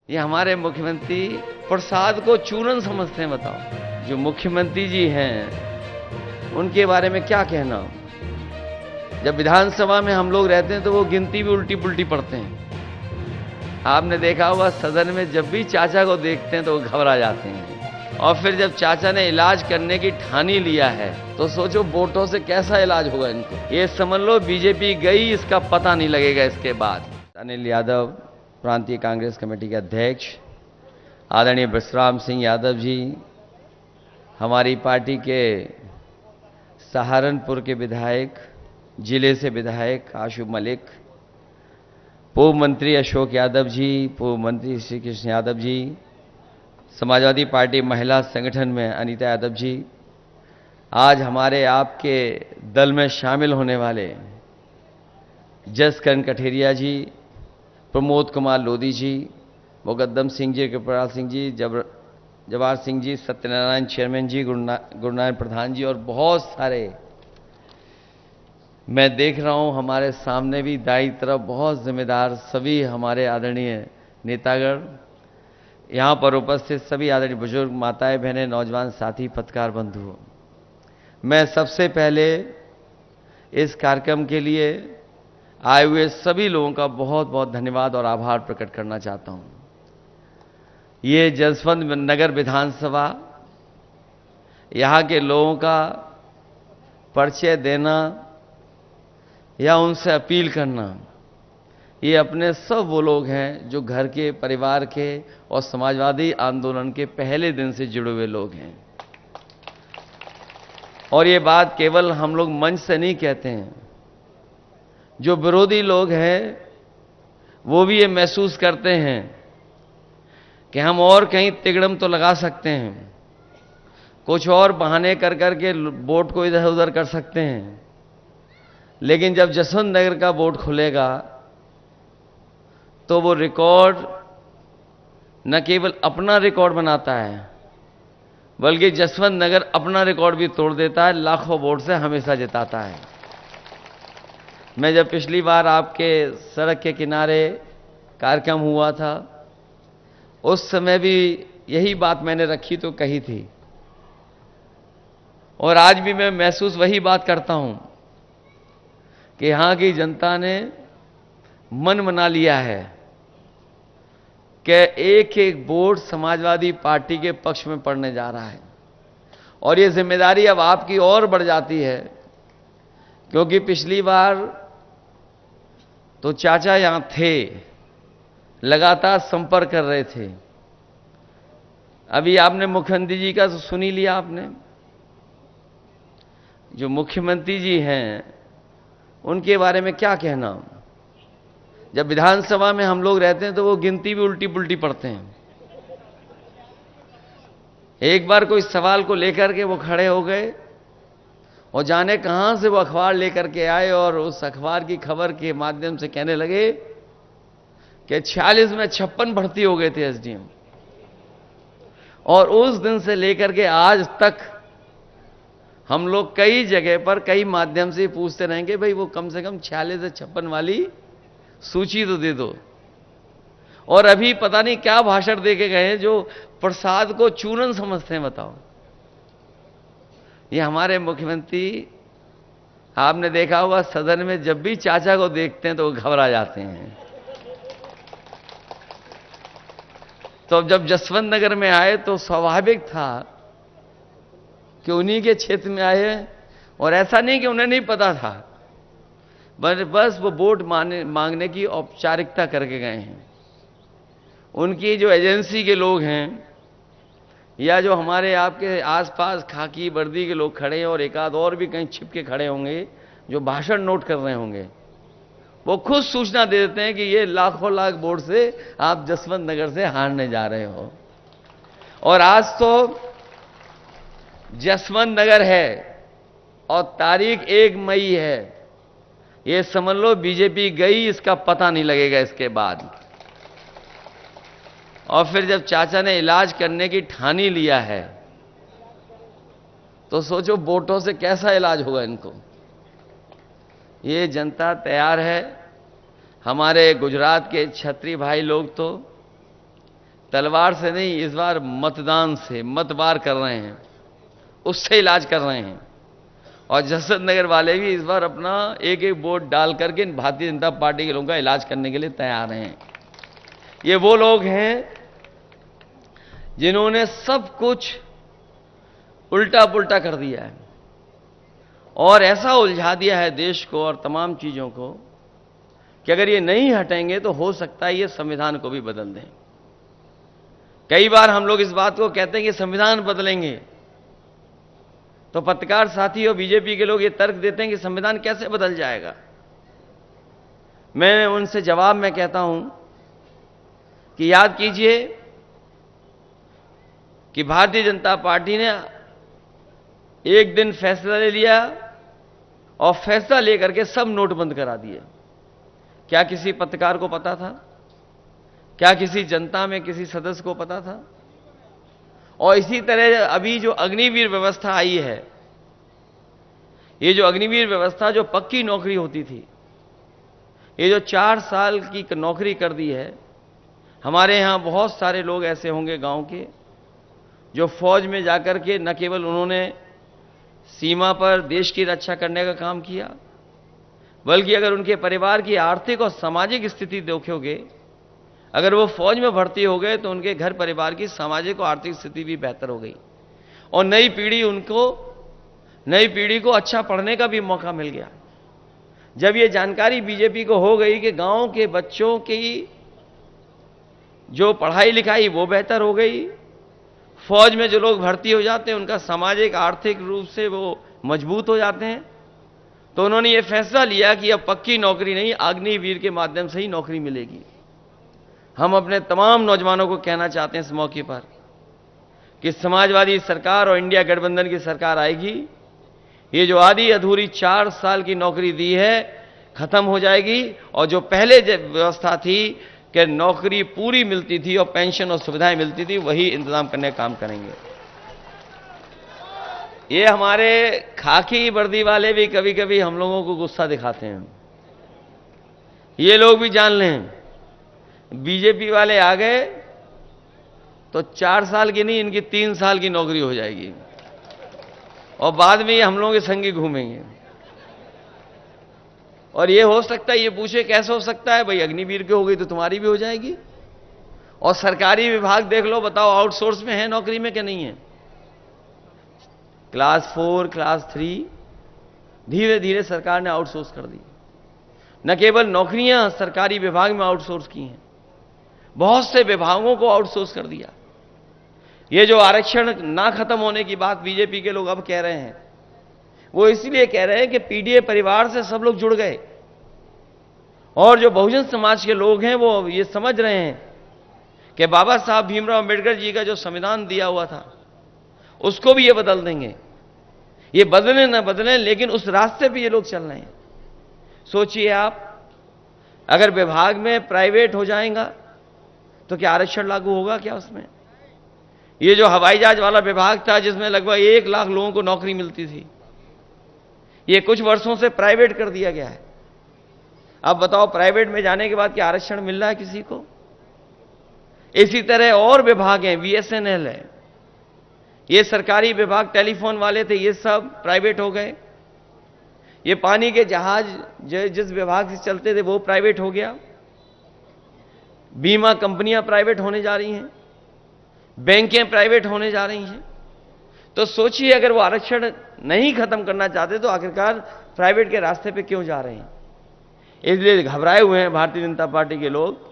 ये हमारे मुख्यमंत्री प्रसाद को चूरन समझते हैं। बताओ, जो मुख्यमंत्री जी हैं उनके बारे में क्या कहना। जब विधानसभा में हम लोग रहते हैं तो वो गिनती भी उल्टी पुल्टी पढ़ते हैं। आपने देखा होगा सदन में जब भी चाचा को देखते हैं तो वो घबरा जाते हैं। और फिर जब चाचा ने इलाज करने की ठानी लिया है तो सोचो वोटों से कैसा इलाज होगा इनको। ये समझ लो बीजेपी गई, इसका पता नहीं लगेगा इसके बाद। अनिल यादव, प्रांतीय कांग्रेस कमेटी के अध्यक्ष, आदरणीय विश्राम सिंह यादव जी, हमारी पार्टी के सहारनपुर के विधायक, जिले से विधायक आशु मलिक, पूर्व मंत्री अशोक यादव जी, पूर्व मंत्री श्री कृष्ण यादव जी, समाजवादी पार्टी महिला संगठन में अनीता यादव जी, आज हमारे आपके दल में शामिल होने वाले जसकरण कठेरिया जी, प्रमोद कुमार लोधी जी, मुकद्दम सिंह जी, कृपाल सिंह जी, जवाहर सिंह जी, सत्यनारायण चेयरमैन जी, गुरुनारायण प्रधान जी और बहुत सारे मैं देख रहा हूं हमारे सामने भी दाई तरफ बहुत जिम्मेदार सभी हमारे आदरणीय नेतागण, यहां पर उपस्थित सभी आदरणीय बुजुर्ग, माताएं, बहनें, नौजवान साथी, पत्रकार बंधु, मैं सबसे पहले इस कार्यक्रम के लिए आए हुए सभी लोगों का बहुत बहुत धन्यवाद और आभार प्रकट करना चाहता हूं। ये जसवंत नगर विधानसभा, यहां के लोगों का परिचय देना या उनसे अपील करना, ये अपने सब वो लोग हैं जो घर के, परिवार के और समाजवादी आंदोलन के पहले दिन से जुड़े हुए लोग हैं। और ये बात केवल हम लोग मंच से नहीं कहते हैं, जो विरोधी लोग हैं वो भी ये महसूस करते हैं कि हम और कहीं तिगड़म तो लगा सकते हैं, कुछ और बहाने कर करके वोट को इधर उधर कर सकते हैं, लेकिन जब जसवंत नगर का वोट खुलेगा तो वो रिकॉर्ड न केवल अपना रिकॉर्ड बनाता है बल्कि जसवंत नगर अपना रिकॉर्ड भी तोड़ देता है, लाखों वोट से हमेशा जिताता है। मैं जब पिछली बार आपके सड़क के किनारे कार्यक्रम हुआ था उस समय भी यही बात मैंने रखी तो कही थी, और आज भी मैं महसूस वही बात करता हूं कि यहां की जनता ने मन बना लिया है कि एक एक वोट समाजवादी पार्टी के पक्ष में पड़ने जा रहा है। और ये जिम्मेदारी अब आपकी और बढ़ जाती है, क्योंकि पिछली बार तो चाचा यहां थे, लगातार संपर्क कर रहे थे। अभी आपने मुख्यमंत्री जी का तो सुन ही लिया आपने। जो मुख्यमंत्री जी हैं उनके बारे में क्या कहना। जब विधानसभा में हम लोग रहते हैं तो वो गिनती भी उल्टी पुल्टी पढ़ते हैं। एक बार कोई सवाल को लेकर के वो खड़े हो गए और जाने कहां से वो अखबार लेकर के आए और उस अखबार की खबर के माध्यम से कहने लगे कि 46 में 56 भर्ती हो गए थे एसडीएम। और उस दिन से लेकर के आज तक हम लोग कई जगह पर कई माध्यम से पूछते रहेंगे, भाई वो कम से कम 46 से 56 वाली सूची तो दे दो। और अभी पता नहीं क्या भाषण दे के गए जो प्रसाद को चूरन समझते हैं। बताओ, ये हमारे मुख्यमंत्री, आपने देखा होगा सदन में जब भी चाचा को देखते हैं तो वो घबरा जाते हैं। तो जब जसवंत नगर में आए तो स्वाभाविक था कि उन्हीं के क्षेत्र में आए, और ऐसा नहीं कि उन्हें नहीं पता था, बस वो वोट मांगने की औपचारिकता करके गए हैं। उनकी जो एजेंसी के लोग हैं या जो हमारे आपके आसपास खाकी वर्दी के लोग खड़े हैं और एक आध और भी कहीं छिप के खड़े होंगे जो भाषण नोट कर रहे होंगे, वो खुद सूचना दे देते हैं कि ये लाखों लाख वोट से आप जसवंत नगर से हारने जा रहे हो। और आज तो जसवंत नगर है और तारीख 1 मई है। ये समझ लो बीजेपी गई, इसका पता नहीं लगेगा इसके बाद। और फिर जब चाचा ने इलाज करने की ठानी लिया है तो सोचो वोटों से कैसा इलाज होगा इनको। ये जनता तैयार है। हमारे गुजरात के छत्री भाई लोग तो तलवार से नहीं, इस बार मतदान से, मतवार कर रहे हैं, उससे इलाज कर रहे हैं। और जसवंत नगर वाले भी इस बार अपना एक एक वोट डाल करके भारतीय जनता पार्टी के लोगों का इलाज करने के लिए तैयार हैं। ये वो लोग हैं जिन्होंने सब कुछ उल्टा पुल्टा कर दिया है और ऐसा उलझा दिया है देश को और तमाम चीजों को कि अगर ये नहीं हटेंगे तो हो सकता है ये संविधान को भी बदल दें। कई बार हम लोग इस बात को कहते हैं कि संविधान बदलेंगे, तो पत्रकार साथी और बीजेपी के लोग ये तर्क देते हैं कि संविधान कैसे बदल जाएगा। मैं उनसे जवाब में कहता हूं कि याद कीजिए कि भारतीय जनता पार्टी ने एक दिन फैसला ले लिया और फैसला लेकर के सब नोट बंद करा दिए। क्या किसी पत्रकार को पता था? क्या किसी जनता में किसी सदस्य को पता था? और इसी तरह अभी जो अग्निवीर व्यवस्था आई है, ये जो अग्निवीर व्यवस्था जो पक्की नौकरी होती थी, ये जो 4 साल की नौकरी कर दी है। हमारे यहां बहुत सारे लोग ऐसे होंगे गांव के जो फौज में जाकर के न केवल उन्होंने सीमा पर देश की रक्षा करने का काम किया, बल्कि अगर उनके परिवार की आर्थिक और सामाजिक स्थिति देखोगे, अगर वो फौज में भर्ती हो गए तो उनके घर परिवार की सामाजिक और आर्थिक स्थिति भी बेहतर हो गई और नई पीढ़ी को अच्छा पढ़ने का भी मौका मिल गया। जब ये जानकारी बीजेपी को हो गई कि गांव के बच्चों की जो पढ़ाई लिखाई वो बेहतर हो गई, फौज में जो लोग भर्ती हो जाते हैं उनका सामाजिक आर्थिक रूप से वो मजबूत हो जाते हैं, तो उन्होंने ये फैसला लिया कि अब पक्की नौकरी नहीं, अग्निवीर के माध्यम से ही नौकरी मिलेगी। हम अपने तमाम नौजवानों को कहना चाहते हैं इस मौके पर कि समाजवादी सरकार और इंडिया गठबंधन की सरकार आएगी, ये जो आधी अधूरी 4 साल की नौकरी दी है खत्म हो जाएगी और जो पहले व्यवस्था थी कि नौकरी पूरी मिलती थी और पेंशन और सुविधाएं मिलती थी, वही इंतजाम करने का काम करेंगे। ये हमारे खाकी वर्दी वाले भी कभी कभी हम लोगों को गुस्सा दिखाते हैं। ये लोग भी जान लें, बीजेपी वाले आ गए तो 4 साल की नहीं, इनकी 3 साल की नौकरी हो जाएगी और बाद में ये हम लोगों के संगी घूमेंगे। और ये हो सकता है, ये पूछे कैसे हो सकता है? भाई अग्निवीर की हो गई तो तुम्हारी भी हो जाएगी। और सरकारी विभाग देख लो, बताओ आउटसोर्स में है नौकरी में कि नहीं है? क्लास 4, क्लास 3 धीरे धीरे सरकार ने आउटसोर्स कर दी। न केवल नौकरियां सरकारी विभाग में आउटसोर्स की हैं, बहुत से विभागों को आउटसोर्स कर दिया। ये जो आरक्षण ना खत्म होने की बात बीजेपी के लोग अब कह रहे हैं, वो इसलिए कह रहे हैं कि पीडीए परिवार से सब लोग जुड़ गए और जो बहुजन समाज के लोग हैं वो ये समझ रहे हैं कि बाबा साहब भीमराव अंबेडकर जी का जो संविधान दिया हुआ था उसको भी ये बदल देंगे। ये बदले ना बदलें, लेकिन उस रास्ते पे ये लोग चल रहे हैं। सोचिए आप, अगर विभाग में प्राइवेट हो जाएगा तो क्या आरक्षण लागू होगा क्या उसमें? ये जो हवाई जहाज वाला विभाग था जिसमें लगभग 1 लाख लोगों को नौकरी मिलती थी, ये कुछ वर्षों से प्राइवेट कर दिया गया है। अब बताओ, प्राइवेट में जाने के बाद क्या आरक्षण मिल रहा है किसी को? इसी तरह और विभाग हैं, बीएसएनएल है, ये सरकारी विभाग, टेलीफोन वाले थे, ये सब प्राइवेट हो गए। ये पानी के जहाज जिस विभाग से चलते थे वो प्राइवेट हो गया। बीमा कंपनियां प्राइवेट होने जा रही हैं, बैंकें प्राइवेट होने जा रही हैं। तो सोचिए, अगर वो आरक्षण नहीं खत्म करना चाहते तो आखिरकार प्राइवेट के रास्ते पे क्यों जा रहे हैं? इसलिए घबराए हुए हैं भारतीय जनता पार्टी के लोग।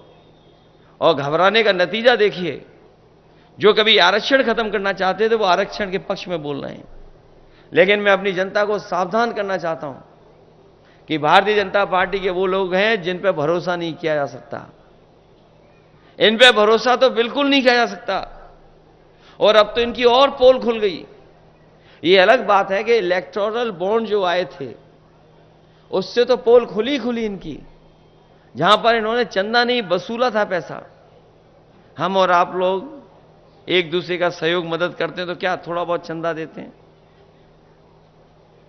और घबराने का नतीजा देखिए, जो कभी आरक्षण खत्म करना चाहते थे वो आरक्षण के पक्ष में बोल रहे हैं। लेकिन मैं अपनी जनता को सावधान करना चाहता हूं कि भारतीय जनता पार्टी के वो लोग हैं जिन पर भरोसा नहीं किया जा सकता। इन पे भरोसा तो बिल्कुल नहीं किया जा सकता। और अब तो इनकी और पोल खुल गई। ये अलग बात है कि इलेक्टोरल बॉन्ड जो आए थे उससे तो पोल खुली इनकी, जहां पर इन्होंने चंदा नहीं वसूला था पैसा। हम और आप लोग एक दूसरे का सहयोग मदद करते हैं तो क्या थोड़ा बहुत चंदा देते हैं?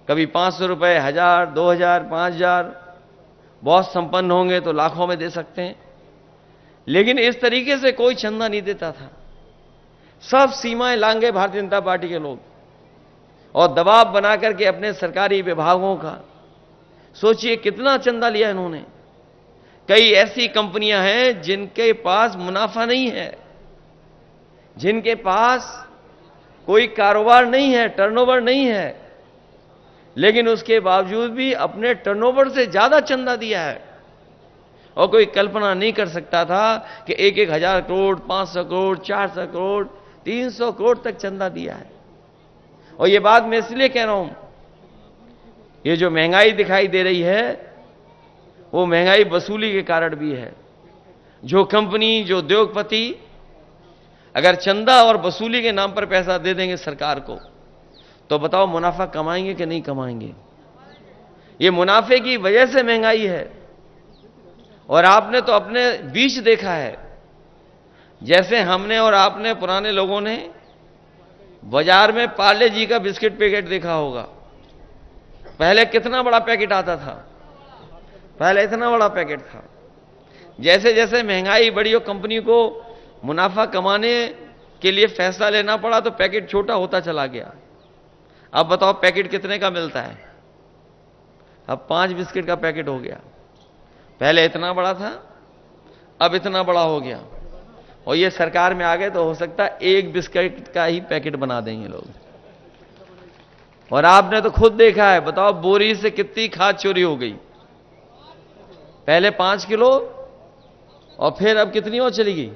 कभी 500 रुपए, 1000, 2000, 5000, बहुत संपन्न होंगे तो लाखों में दे सकते हैं। लेकिन इस तरीके से कोई चंदा नहीं देता था। सब सीमाएं लांघे भारतीय जनता पार्टी के लोग और दबाव बना करके अपने सरकारी विभागों का, सोचिए कितना चंदा लिया इन्होंने। कई ऐसी कंपनियां हैं जिनके पास मुनाफा नहीं है, जिनके पास कोई कारोबार नहीं है, टर्नओवर नहीं है, लेकिन उसके बावजूद भी अपने टर्नओवर से ज्यादा चंदा दिया है। और कोई कल्पना नहीं कर सकता था कि 1,000 करोड़, 500 करोड़, 400 करोड़, 300 करोड़ तक चंदा दिया है। और ये बात मैं इसलिए कह रहा हूं, ये जो महंगाई दिखाई दे रही है वो महंगाई वसूली के कारण भी है। जो कंपनी, जो उद्योगपति अगर चंदा और वसूली के नाम पर पैसा दे देंगे सरकार को, तो बताओ मुनाफा कमाएंगे कि नहीं कमाएंगे? ये मुनाफे की वजह से महंगाई है। और आपने तो अपने बीच देखा है, जैसे हमने और आपने पुराने लोगों ने बाजार में पार्ले जी का बिस्किट पैकेट देखा होगा। पहले कितना बड़ा पैकेट आता था, पहले इतना बड़ा पैकेट था। जैसे जैसे महंगाई बढ़ी और कंपनी को मुनाफा कमाने के लिए फैसला लेना पड़ा तो पैकेट छोटा होता चला गया। अब बताओ पैकेट कितने का मिलता है? अब 5 बिस्किट का पैकेट हो गया। पहले इतना बड़ा था, अब इतना बड़ा हो गया। और ये सरकार में आ गए तो हो सकता है 1 बिस्किट का ही पैकेट बना देंगे लोग। और आपने तो खुद देखा है, बताओ बोरी से कितनी खाद चोरी हो गई। पहले 5 किलो और फिर अब कितनी और चली गई?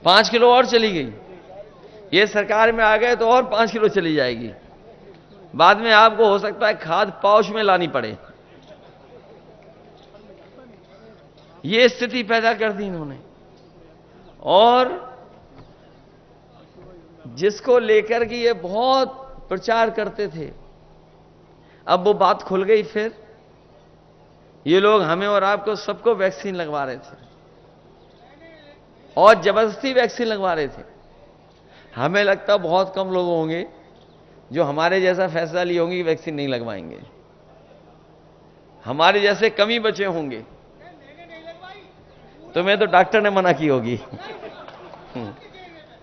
5 किलो और चली गई। ये सरकार में आ गए तो और 5 किलो चली जाएगी। बाद में आपको हो सकता है खाद पाउच में लानी पड़े। ये स्थिति पैदा कर दी इन्होंने। और जिसको लेकर के ये बहुत प्रचार करते थे, अब वो बात खुल गई। फिर ये लोग हमें और आपको सबको वैक्सीन लगवा रहे थे और जबरदस्ती वैक्सीन लगवा रहे थे। हमें लगता बहुत कम लोग होंगे जो हमारे जैसा फैसला लिए होंगे कि वैक्सीन नहीं लगवाएंगे। हमारे जैसे कम ही बचे होंगे। तुम्हें तो डॉक्टर ने मना की होगी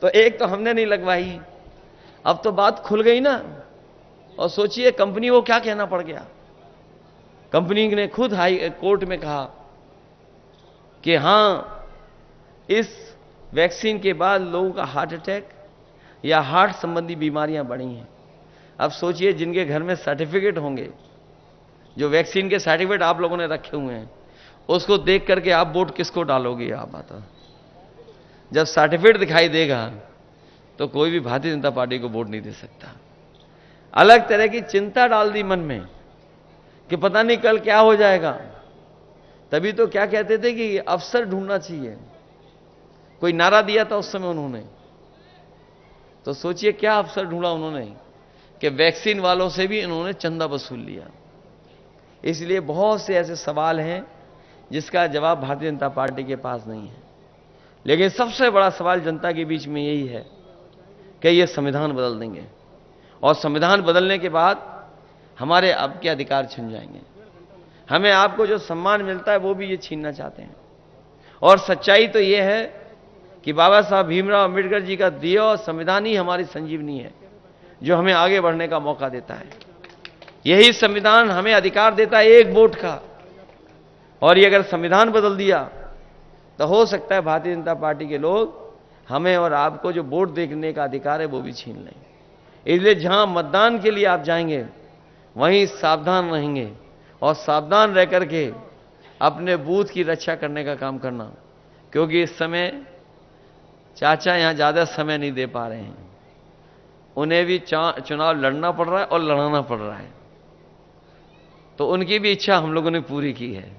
तो एक तो हमने नहीं लगवाई। अब तो बात खुल गई ना। और सोचिए कंपनी को क्या कहना पड़ गया। कंपनी ने खुद हाई कोर्ट में कहा कि हां, इस वैक्सीन के बाद लोगों का हार्ट अटैक या हार्ट संबंधी बीमारियां बढ़ी हैं। अब सोचिए जिनके घर में सर्टिफिकेट होंगे, जो वैक्सीन के सर्टिफिकेट आप लोगों ने रखे हुए हैं, उसको देख करके आप वोट किसको डालोगे? आप बताओ। जब सर्टिफिकेट दिखाई देगा तो कोई भी भारतीय जनता पार्टी को वोट नहीं दे सकता। अलग तरह की चिंता डाल दी मन में कि पता नहीं कल क्या हो जाएगा। तभी तो क्या कहते थे कि अफसर ढूंढना चाहिए, कोई नारा दिया था उस समय उन्होंने। तो सोचिए क्या अफसर ढूंढा उन्होंने कि वैक्सीन वालों से भी इन्होंने चंदा वसूल लिया। इसलिए बहुत से ऐसे सवाल हैं जिसका जवाब भारतीय जनता पार्टी के पास नहीं है। लेकिन सबसे बड़ा सवाल जनता के बीच में यही है कि ये संविधान बदल देंगे और संविधान बदलने के बाद हमारे अब के अधिकार छिन जाएंगे। हमें आपको जो सम्मान मिलता है वो भी ये छीनना चाहते हैं। और सच्चाई तो ये है कि बाबा साहब भीमराव अंबेडकर जी का दिया और संविधान ही हमारी संजीवनी है, जो हमें आगे बढ़ने का मौका देता है। यही संविधान हमें अधिकार देता है 1 वोट का। और ये अगर संविधान बदल दिया तो हो सकता है भारतीय जनता पार्टी के लोग हमें और आपको जो वोट देने का अधिकार है वो भी छीन लें। इसलिए जहां मतदान के लिए आप जाएंगे वहीं सावधान रहेंगे और सावधान रह करके अपने बूथ की रक्षा करने का काम करना। क्योंकि इस समय चाचा यहां ज्यादा समय नहीं दे पा रहे हैं, उन्हें भी चुनाव लड़ना पड़ रहा है और लड़ाना पड़ रहा है। तो उनकी भी इच्छा हम लोगों ने पूरी की है।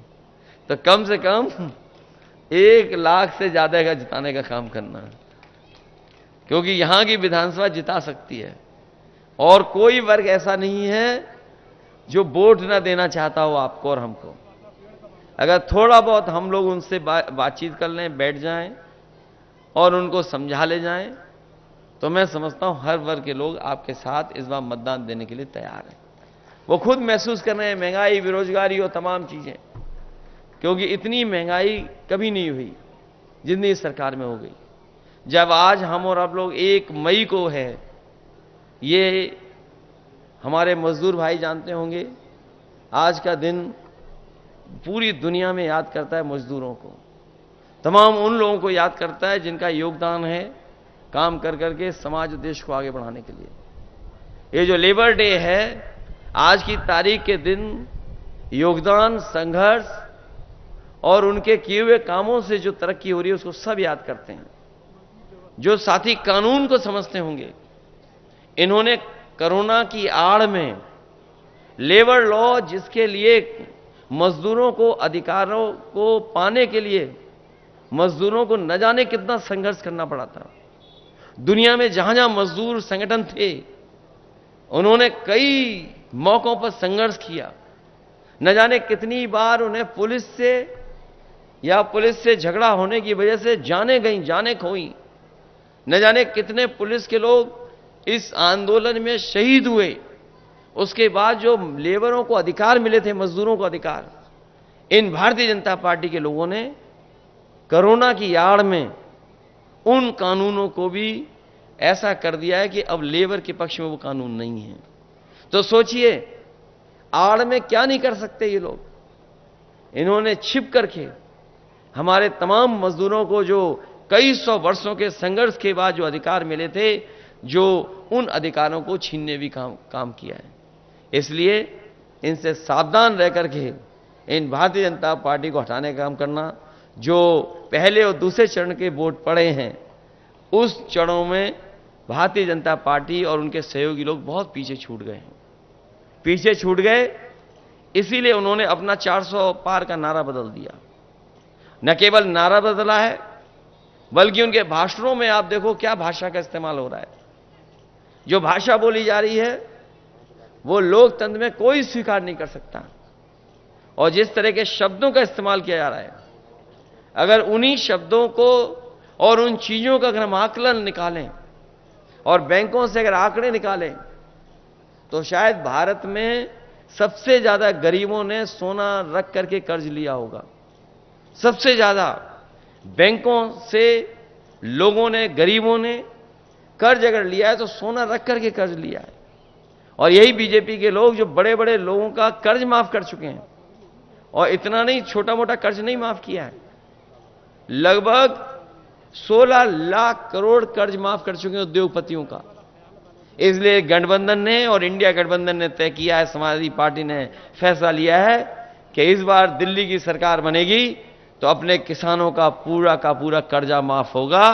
तो कम से कम 1 लाख से ज्यादा का जिताने का काम करना, क्योंकि यहां की विधानसभा जिता सकती है। और कोई वर्ग ऐसा नहीं है जो वोट ना देना चाहता हो आपको और हमको। अगर थोड़ा बहुत हम लोग उनसे बातचीत कर लें, बैठ जाएं और उनको समझा ले जाएं, तो मैं समझता हूं हर वर्ग के लोग आपके साथ इस बार मतदान देने के लिए तैयार हैं। वो खुद महसूस कर रहे हैं महंगाई, बेरोजगारी और तमाम चीजें, क्योंकि इतनी महंगाई कभी नहीं हुई। जितनी इस सरकार में हो गई। जब आज हम और आप लोग 1 मई को है, ये हमारे मजदूर भाई जानते होंगे, आज का दिन पूरी दुनिया में याद करता है मजदूरों को, तमाम उन लोगों को याद करता है जिनका योगदान है काम कर करके समाज और देश को आगे बढ़ाने के लिए। ये जो लेबर डे है, आज की तारीख के दिन योगदान, संघर्ष और उनके किए हुए कामों से जो तरक्की हो रही है उसको सब याद करते हैं। जो साथी कानून को समझते होंगे, इन्होंने कोरोना की आड़ में लेबर लॉ, जिसके लिए मजदूरों को अधिकारों को पाने के लिए मजदूरों को न जाने कितना संघर्ष करना पड़ा था। दुनिया में जहां जहां मजदूर संगठन थे, उन्होंने कई मौकों पर संघर्ष किया। न जाने कितनी बार उन्हें पुलिस से झगड़ा होने की वजह से जाने गई, जाने खोई। न जाने कितने पुलिस के लोग इस आंदोलन में शहीद हुए। उसके बाद जो लेबरों को अधिकार मिले थे, मजदूरों को अधिकार, इन भारतीय जनता पार्टी के लोगों ने कोरोना की आड़ में उन कानूनों को भी ऐसा कर दिया है कि अब लेबर के पक्ष में वो कानून नहीं है। तो सोचिए, आड़ में क्या नहीं कर सकते ये लोग। इन्होंने छिप करके हमारे तमाम मजदूरों को जो कई सौ वर्षों के संघर्ष के बाद जो अधिकार मिले थे, जो उन अधिकारों को छीनने भी काम किया है। इसलिए इनसे सावधान रह करके इन भारतीय जनता पार्टी को हटाने का काम करना। जो पहले और दूसरे चरण के वोट पड़े हैं, उस चरणों में भारतीय जनता पार्टी और उनके सहयोगी लोग बहुत पीछे छूट गए हैं। पीछे छूट गए, इसीलिए उन्होंने अपना 400 पार का नारा बदल दिया। न केवल नारा बदला है, बल्कि उनके भाषणों में आप देखो क्या भाषा का इस्तेमाल हो रहा है। जो भाषा बोली जा रही है वो लोकतंत्र में कोई स्वीकार नहीं कर सकता। और जिस तरह के शब्दों का इस्तेमाल किया जा रहा है, अगर उन्हीं शब्दों को और उन चीजों का अगर हम आकलन निकालें और बैंकों से अगर आंकड़े निकालें, तो शायद भारत में सबसे ज्यादा गरीबों ने सोना रख करके कर्ज लिया होगा। सबसे ज्यादा बैंकों से लोगों ने, गरीबों ने कर्ज अगर लिया है तो सोना रख करके कर्ज लिया है। और यही बीजेपी के लोग जो बड़े बड़े लोगों का कर्ज माफ कर चुके हैं, और इतना नहीं, छोटा मोटा कर्ज नहीं माफ किया है, लगभग 16 लाख करोड़ कर्ज माफ कर चुके हैं उद्योगपतियों का। इसलिए गठबंधन ने और इंडिया गठबंधन ने तय किया है, समाजवादी पार्टी ने फैसला लिया है कि इस बार दिल्ली की सरकार बनेगी तो अपने किसानों का पूरा कर्जा माफ होगा।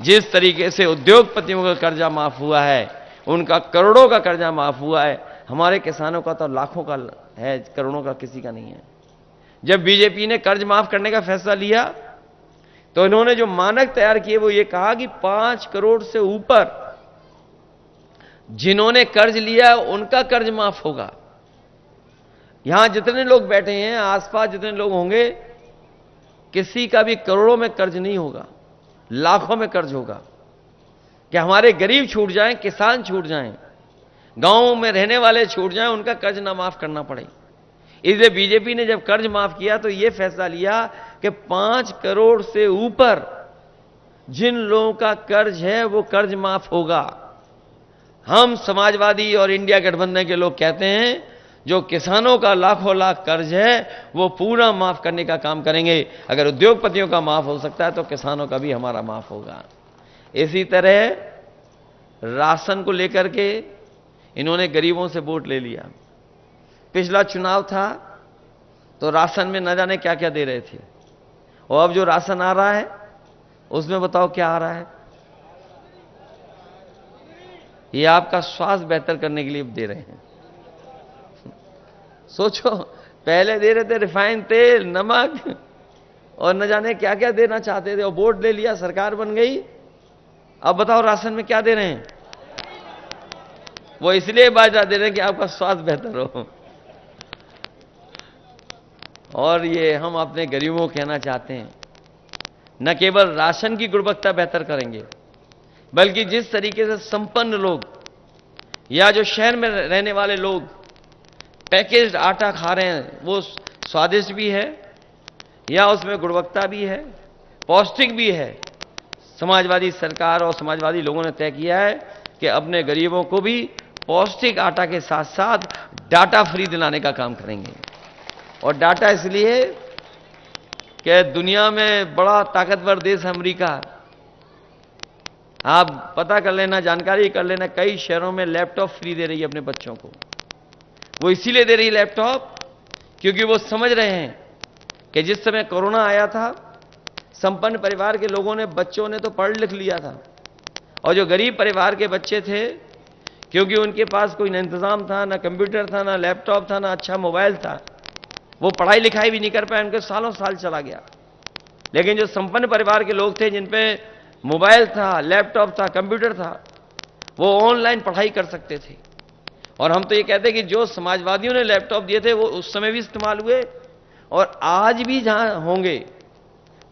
जिस तरीके से उद्योगपतियों का कर्जा माफ हुआ है, उनका करोड़ों का कर्जा माफ हुआ है, हमारे किसानों का तो लाखों का है, करोड़ों का किसी का नहीं है। जब बीजेपी ने कर्ज माफ करने का फैसला लिया तो इन्होंने जो मानक तैयार किए वो ये कहा कि 5 करोड़ से ऊपर जिन्होंने कर्ज लिया उनका कर्ज माफ होगा। यहां जितने लोग बैठे हैं, आसपास जितने लोग होंगे, किसी का भी करोड़ों में कर्ज नहीं होगा, लाखों में कर्ज होगा। कि हमारे गरीब छूट जाएं, किसान छूट जाएं, गांवों में रहने वाले छूट जाएं, उनका कर्ज ना माफ करना पड़े। इसलिए बीजेपी ने जब कर्ज माफ किया तो यह फैसला लिया कि 5 करोड़ से ऊपर जिन लोगों का कर्ज है वो कर्ज माफ होगा। हम समाजवादी और इंडिया गठबंधन के लोग कहते हैं जो किसानों का लाखों लाख कर्ज है वो पूरा माफ करने का काम करेंगे। अगर उद्योगपतियों का माफ हो सकता है तो किसानों का भी हमारा माफ होगा। इसी तरह राशन को लेकर के इन्होंने गरीबों से वोट ले लिया। पिछला चुनाव था तो राशन में न जाने क्या क्या दे रहे थे, और अब जो राशन आ रहा है उसमें बताओ क्या आ रहा है। ये आपका स्वास्थ्य बेहतर करने के लिए दे रहे हैं। सोचो, पहले दे रहे थे रिफाइंड तेल, नमक और न जाने क्या क्या देना चाहते थे, और वोट ले लिया, सरकार बन गई। अब बताओ राशन में क्या दे रहे हैं। वो इसलिए बाजरा दे रहे हैं कि आपका स्वास्थ्य बेहतर हो। और ये हम अपने गरीबों को कहना चाहते हैं, न केवल राशन की गुणवत्ता बेहतर करेंगे, बल्कि जिस तरीके से संपन्न लोग या जो शहर में रहने वाले लोग पैकेज्ड आटा खा रहे हैं, वो स्वादिष्ट भी है या उसमें गुणवत्ता भी है, पौष्टिक भी है। समाजवादी सरकार और समाजवादी लोगों ने तय किया है कि अपने गरीबों को भी पौष्टिक आटा के साथ साथ डाटा फ्री दिलाने का काम करेंगे। और डाटा इसलिए कि दुनिया में बड़ा ताकतवर देश है अमेरिका। आप पता कर लेना, जानकारी कर लेना, कई शहरों में लैपटॉप फ्री दे रही है अपने बच्चों को। वो इसीलिए दे रही है लैपटॉप क्योंकि वो समझ रहे हैं कि जिस समय कोरोना आया था, संपन्न परिवार के लोगों ने, बच्चों ने तो पढ़ लिख लिया था, और जो गरीब परिवार के बच्चे थे, क्योंकि उनके पास कोई न इंतजाम था, ना कंप्यूटर था, ना लैपटॉप था, ना अच्छा मोबाइल था, वो पढ़ाई लिखाई भी नहीं कर पाए, उनके सालों साल चला गया। लेकिन जो संपन्न परिवार के लोग थे, जिन पे मोबाइल था, लैपटॉप था, कंप्यूटर था, वो ऑनलाइन पढ़ाई कर सकते थे। और हम तो ये कहते हैं कि जो समाजवादियों ने लैपटॉप दिए थे वो उस समय भी इस्तेमाल हुए और आज भी जहां होंगे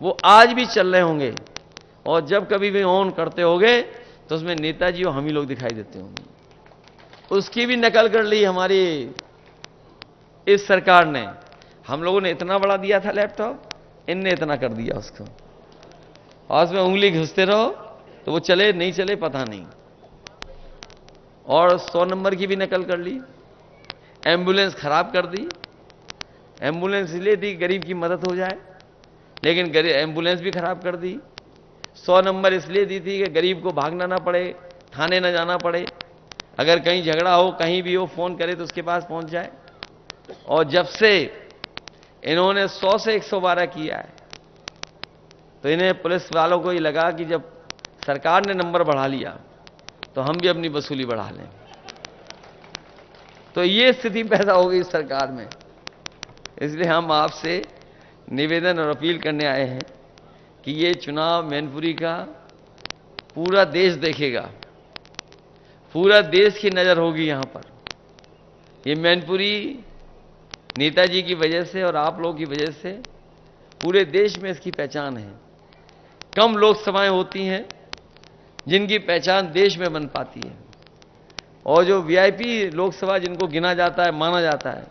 वो आज भी चल रहे होंगे। और जब कभी भी ऑन करते होंगे तो उसमें नेताजी और हम ही लोग दिखाई देते होंगे। उसकी भी नकल कर ली हमारी इस सरकार ने। हम लोगों ने इतना बड़ा दिया था लैपटॉप, इनने इतना कर दिया उसको, और उसमें उंगली घुसते रहो तो वो चले नहीं चले पता नहीं। और 100 नंबर की भी नकल कर ली। एम्बुलेंस खराब कर दी। एम्बुलेंस इसलिए दी गरीब की मदद हो जाए, लेकिन एम्बुलेंस भी खराब कर दी। 100 नंबर इसलिए दी थी कि गरीब को भागना ना पड़े, थाने ना जाना पड़े, अगर कहीं झगड़ा हो, कहीं भी हो, फोन करे तो उसके पास पहुंच जाए। और जब से इन्होंने 100 से 112 किया है तो इन्हें पुलिस वालों को ही लगा कि जब सरकार ने नंबर बढ़ा लिया तो हम भी अपनी वसूली बढ़ा लें। तो ये स्थिति पैदा हो गई सरकार में। इसलिए हम आपसे निवेदन और अपील करने आए हैं कि ये चुनाव मैनपुरी का पूरा देश देखेगा, पूरा देश की नजर होगी यहां पर। ये मैनपुरी नेताजी की वजह से और आप लोगों की वजह से पूरे देश में इसकी पहचान है। कम लोकसभाएं होती हैं जिनकी पहचान देश में बन पाती है, और जो वीआईपी लोकसभा जिनको गिना जाता है, माना जाता है,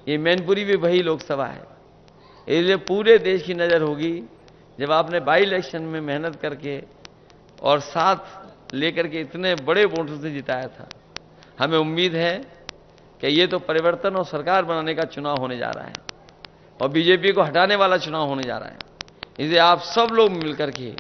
ये मैनपुरी भी वही लोकसभा है। इसलिए पूरे देश की नज़र होगी। जब आपने बाई इलेक्शन में मेहनत करके और साथ लेकर के इतने बड़े वोटों से जिताया था, हमें उम्मीद है कि ये तो परिवर्तन और सरकार बनाने का चुनाव होने जा रहा है और बीजेपी को हटाने वाला चुनाव होने जा रहा है। इसलिए आप सब लोग मिलकर के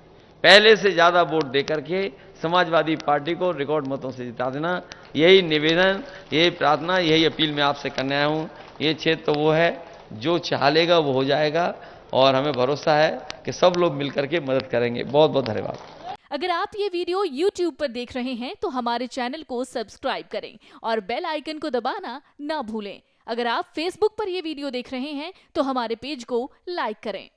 पहले से ज्यादा वोट देकर के समाजवादी पार्टी को रिकॉर्ड मतों से जिता देना। यही निवेदन, यही प्रार्थना, यही अपील मैं आपसे करने आया हूं। ये क्षेत्र तो वो है जो चाह लेगा वो हो जाएगा, और हमें भरोसा है कि सब लोग मिलकर के मदद करेंगे। बहुत बहुत धन्यवाद। अगर आप ये वीडियो YouTube पर देख रहे हैं तो हमारे चैनल को सब्सक्राइब करें और बेल आइकन को दबाना ना भूलें। अगर आप Facebook पर ये वीडियो देख रहे हैं तो हमारे पेज को लाइक करें।